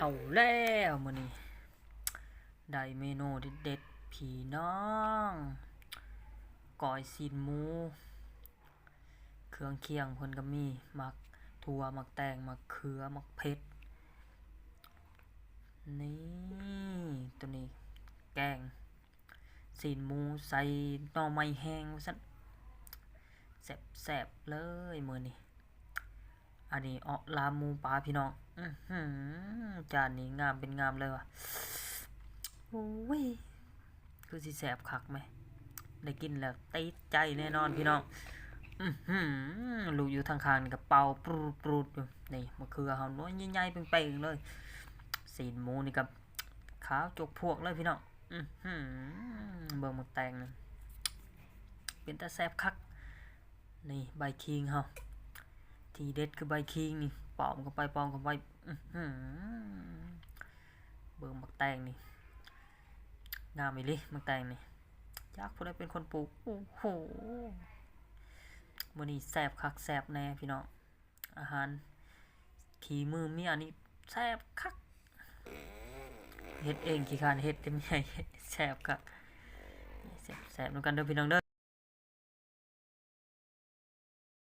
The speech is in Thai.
เอาแล้วมื้อนี้ได้เมนูเด็ดๆพี่น้องก้อยซีนหมูเครื่องเคียงเพิ่นก็มีมักถั่วมักแตงมักเขือมักเผ็ดนี่ตัวนี้แกงซีนหมูใส่หน่อไม้แห้งว่าซั่นแซ่บๆเลยมื้อนี้อันนี้ลาบหมูปลาพี่น้องจานนี้งามเป็นงามเลยว่ะโอ้ยคือสิแซ่บคักไหมได้กินแล้วติดใจแน่นอนพี่น้องลูกอยู่ทางข้างนี่ก็เป่าปรูดอยู่นี่มะเขือเฮาน้อยใหญ่ๆเป่งๆเลยสีนหมูนี่กับขาวจกพวกเลยพี่น้องเบิ่งหมกแตงนี่เป็นตาแซ่บคักนี่ใบคิงเฮาทีเด็ดคือใบคิงนี่ปอมเข้าไปเบิ่งหมกแตงนี่งามอีหลีหมกแตงนี่จักผู้ใดเป็นคนปลูกโอ้โหมื้อนี้แซ่บคักแซ่บแน่พี่น้องอาหารขี่มือเมียนี่แซ่บคักเฮ็ดเองขี้คร้านเฮ็ดแต่เมียแซ่บคักแซ่บๆนำกันเด้อพี่น้องเด้อ